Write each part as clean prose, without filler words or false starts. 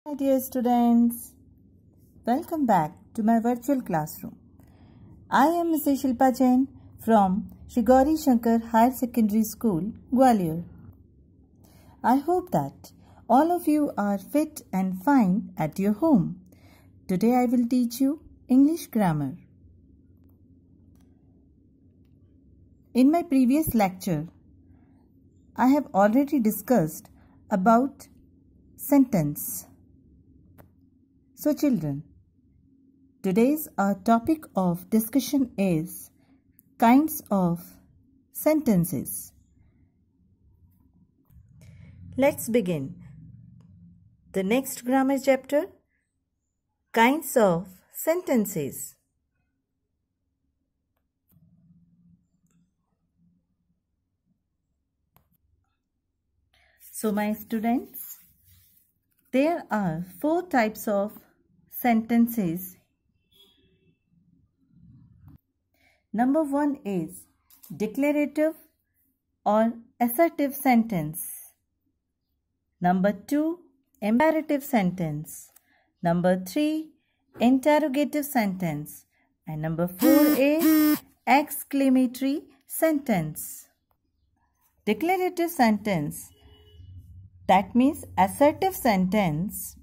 Hi dear students, welcome back to my virtual classroom. I am Mrs. Shilpa Jain from Shri Gauri Shankar Higher Secondary School, Gwalior. I hope that all of you are fit and fine at your home. Today I will teach you English grammar. In my previous lecture, I have already discussed about sentence. So children, today's our topic of discussion is kinds of sentences. Let's begin. The next grammar chapter, kinds of sentences. So my students, there are 4 types of sentences. Number 1 is declarative or assertive sentence. Number 2, imperative sentence. Number 3, interrogative sentence. And number 4 is exclamatory sentence. Declarative sentence, that means assertive sentence,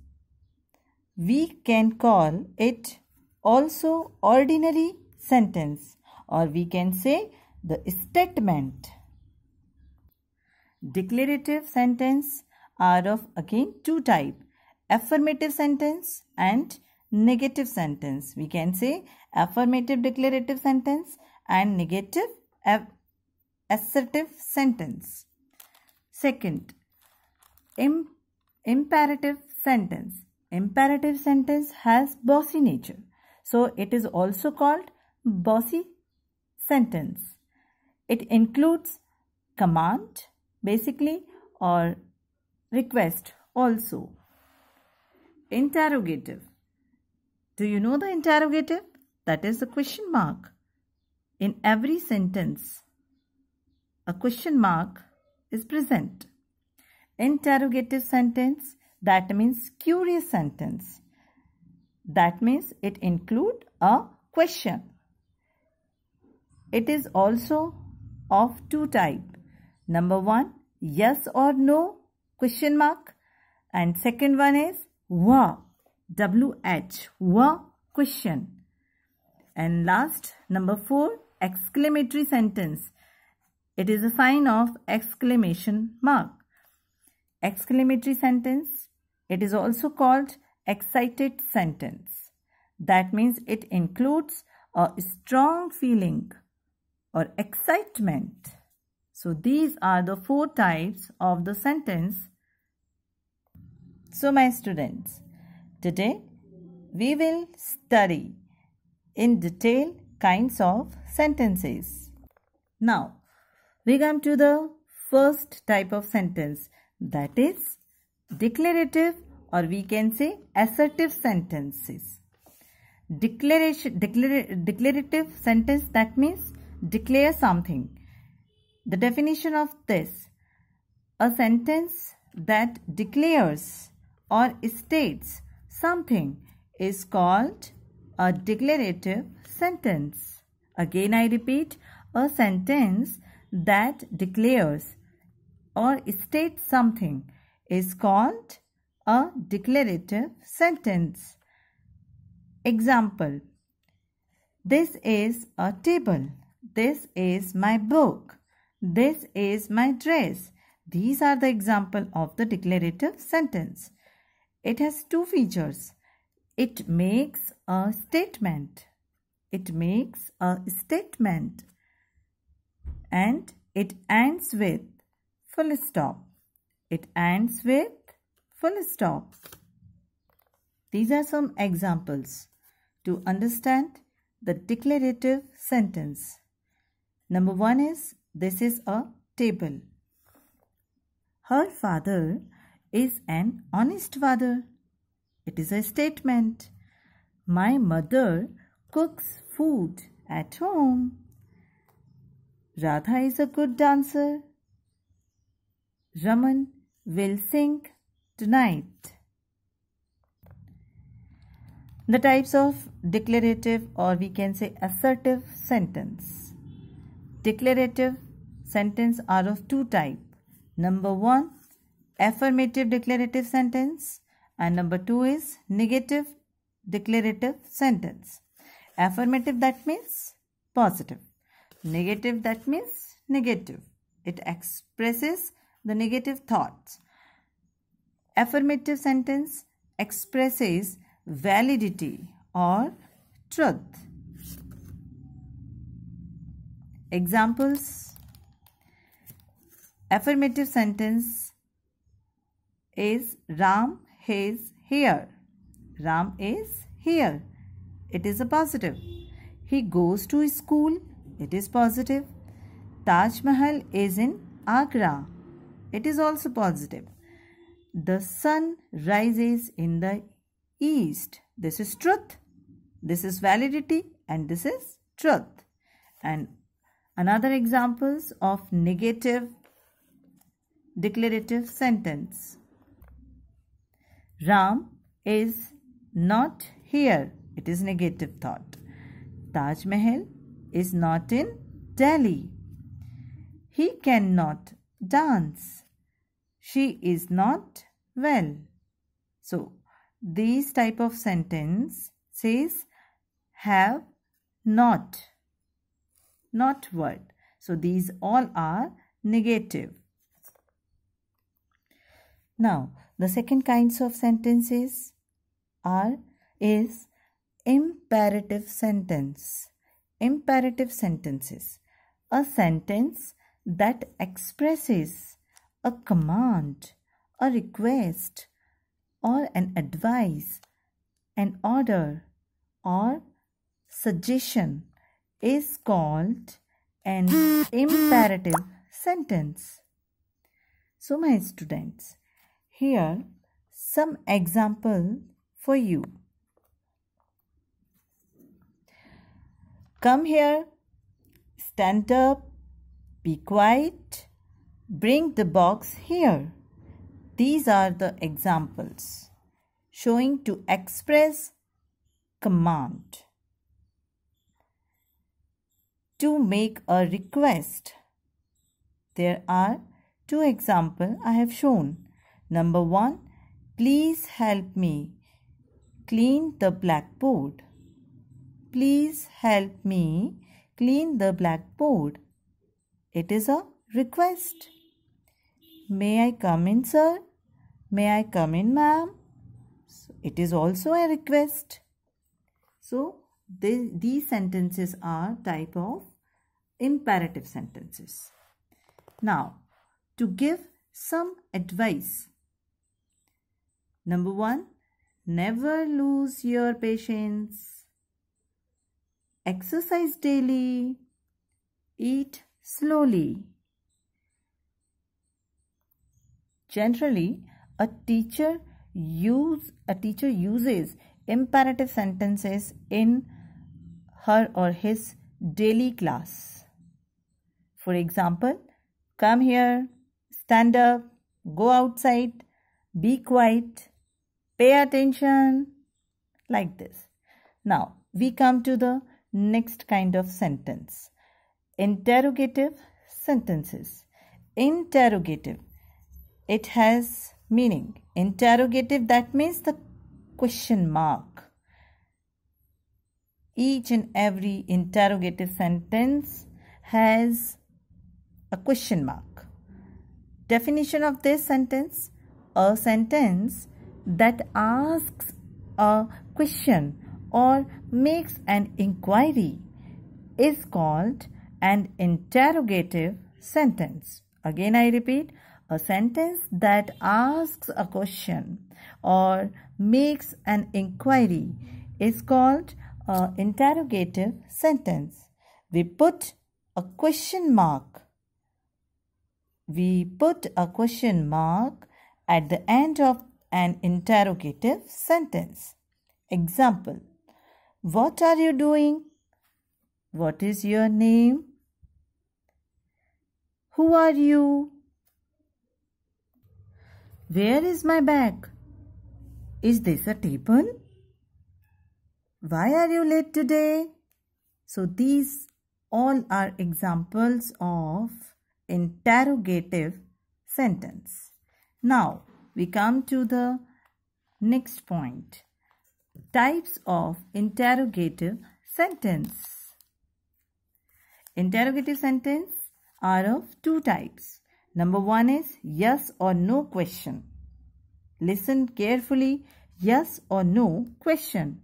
we can call it also ordinary sentence, or we can say the statement. Declarative sentence are of again 2 types, affirmative sentence and negative sentence. We can say affirmative declarative sentence and negative assertive sentence. Second, imperative sentence. Imperative sentence has bossy nature, so it is also called bossy sentence. It includes command basically or request also. Interrogative. Do you know the interrogative? That is the question mark. In every sentence, a question mark is present. Interrogative sentence, that means curious sentence. That means it includes a question. It is also of 2 types. Number 1, yes or no question mark, and second one is WH, WH, WH question. And last, number 4, exclamatory sentence. It is a sign of exclamation mark. Exclamatory sentence, it is also called excited sentence. That means it includes a strong feeling or excitement. So these are the 4 types of the sentence. So my students, today we will study in detail kinds of sentences. Now we come to the first type of sentence, that is declarative or we can say assertive sentences. Declarative sentence, that means declare something. The definition of this, a sentence that declares or states something is called a declarative sentence. Again I repeat, a sentence that declares or states something is called a declarative sentence. Example, this is a table, this is my book, this is my dress. These are the example of the declarative sentence. It has 2 features. It makes a statement. It makes a statement. And it ends with full stop. It ends with full stop. These are some examples to understand the declarative sentence. Number 1 is, this is a table. Her father is an honest father. It is a statement. My mother cooks food at home. Radha is a good dancer. Raman will sing tonight. The types of declarative, or we can say assertive sentence. Declarative sentence are of two types. Number one, affirmative declarative sentence, and number two is negative declarative sentence. Affirmative, that means positive. Negative, that means negative. It expresses the negative thoughts. Affirmative sentence expresses validity or truth. Examples. Affirmative sentence is Ram is here. Ram is here. It is a positive. He goes to school. It is positive. Taj Mahal is in Agra. It is also positive. The sun rises in the east. This is truth. This is validity, and this is truth. And another examples of negative declarative sentence. Ram is not here. It is negative thought. Taj Mahal is not in Delhi. He cannot dance. She is not well. So, these type of sentence says have not word. So, these all are negative. Now, the second kinds of sentences is imperative sentence. Imperative sentences. A sentence that expresses a command, a request, or an advice, an order, or suggestion is called an imperative sentence. So, my students, here some example for you. Come here, stand up, be quiet, bring the box here. These are the examples showing to express command. To make a request, there are two examples I have shown. Number one, please help me clean the blackboard. Please help me clean the blackboard. It is a request. May I come in, sir? May I come in, ma'am? It is also a request. So, these sentences are type of imperative sentences. Now, to give some advice. Number one, never lose your patience. Exercise daily. Eat slowly. Generally, a teacher uses imperative sentences in her or his daily class. For example, come here, stand up, go outside, be quiet, pay attention, like this. Now, we come to the next kind of sentence. Interrogative sentences. Interrogative. It has meaning. Interrogative, that means the question mark. Each and every interrogative sentence has a question mark. Definition of this sentence: a sentence that asks a question or makes an inquiry is called an interrogative sentence. Again, I repeat, a sentence that asks a question or makes an inquiry is called an interrogative sentence. We put a question mark. We put a question mark at the end of an interrogative sentence. Example: what are you doing? What is your name? Who are you? Where is my bag? Is this a table? Why are you late today? So these all are examples of interrogative sentence. Now we come to the next point. Types of interrogative sentence. Interrogative sentence are of two types. Number one is yes or no question. Listen carefully, yes or no question.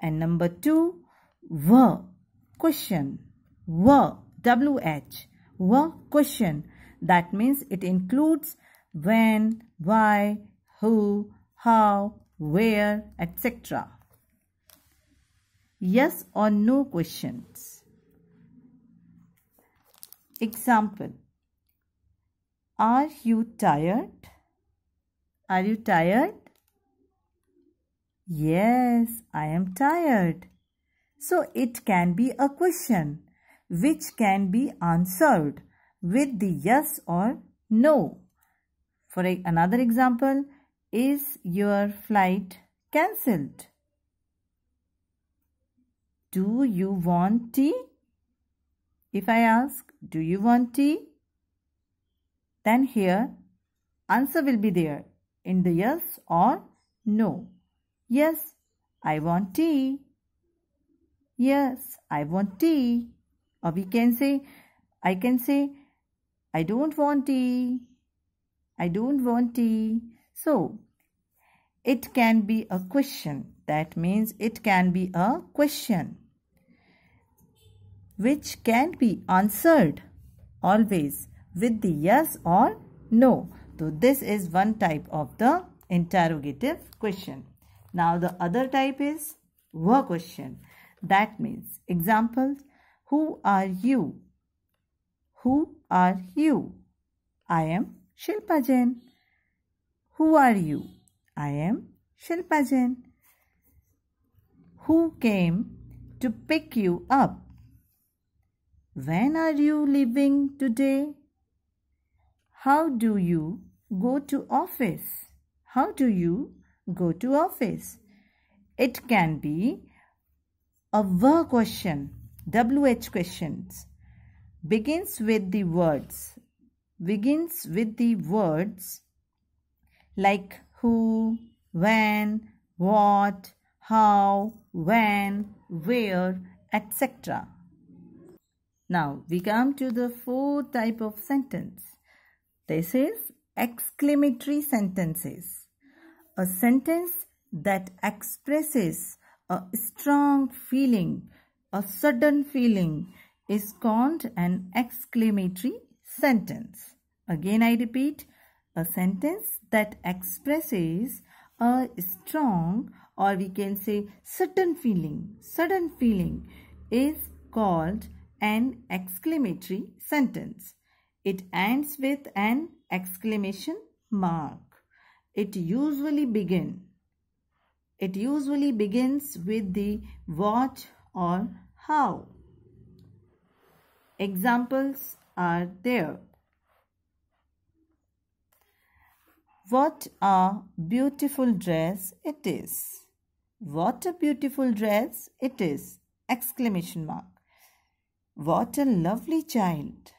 And number two, were question. Were, W-H, were question. That means it includes when, why, who, how, where, etc. Yes or no questions. Example. Are you tired? Are you tired? Yes, I am tired. So it can be a question which can be answered with the yes or no. For another example, is your flight cancelled? Do you want tea? If I ask, do you want tea? Then here, answer will be there in the yes or no. Yes, I want tea. Yes, I want tea. Or we can say, I can say, I don't want tea. I don't want tea. So, it can be a question. That means it can be a question which can be answered always with the yes or no. So, this is one type of the interrogative question. Now, the other type is were question. That means, examples, who are you? Who are you? I am Shilpa Jain. Who are you? I am Shilpa Jain. Who came to pick you up? When are you leaving today? How do you go to office? How do you go to office? It can be a were question, WH questions. Begins with the words like who, when, what, how, when, where, etc. Now we come to the fourth type of sentence. This is exclamatory sentences. A sentence that expresses a strong feeling, a sudden feeling is called an exclamatory sentence. Again I repeat, a sentence that expresses a strong, or we can say sudden feeling is called an exclamatory sentence. It ends with an exclamation mark. It usually begins with the what or how. Examples are there. What a beautiful dress it is. What a beautiful dress it is! Exclamation mark. What a lovely child.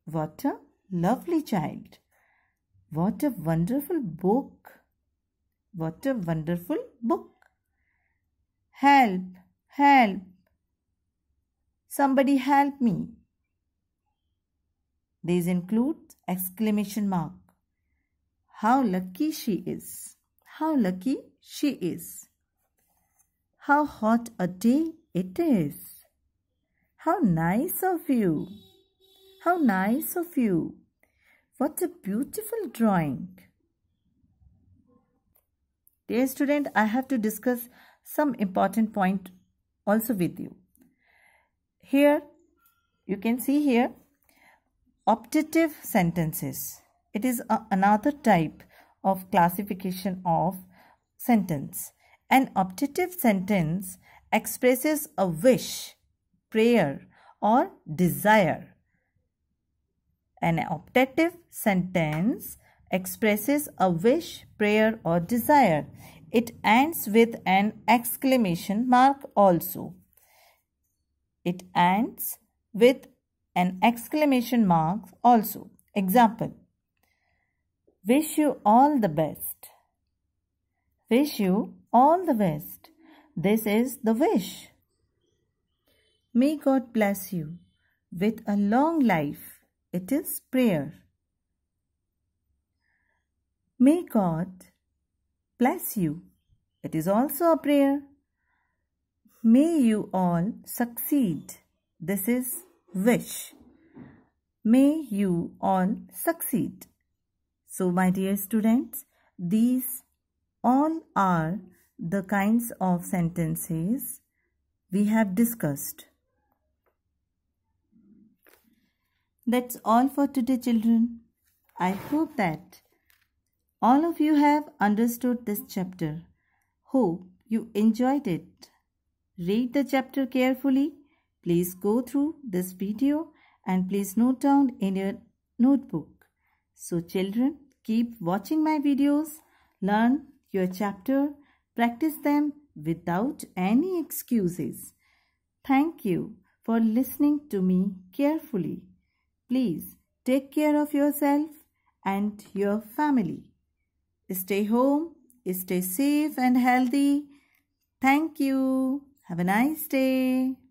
What a lovely child. What a wonderful book. What a wonderful book. Help, help. Somebody help me. These include exclamation mark. How lucky she is. How lucky she is. How hot a day it is. How nice of you. How nice of you. What a beautiful drawing. Dear student, I have to discuss some important point also with you. Here, you can see here, optative sentences. It is another type of classification of sentence. An optative sentence expresses a wish, prayer, or desire. An optative sentence expresses a wish, prayer, or desire. It ends with an exclamation mark also. It ends with an exclamation mark also. Example. Wish you all the best. Wish you all the best. This is the wish. May God bless you with a long life. It is prayer. May God bless you. It is also a prayer. May you all succeed. This is wish. May you all succeed. So, my dear students, these all are the kinds of sentences we have discussed. That's all for today, children. I hope that all of you have understood this chapter. Hope you enjoyed it. Read the chapter carefully. Please go through this video and please note down in your notebook. So children, keep watching my videos. Learn your chapter. Practice them without any excuses. Thank you for listening to me carefully. Please take care of yourself and your family. Stay home, stay safe and healthy. Thank you. Have a nice day.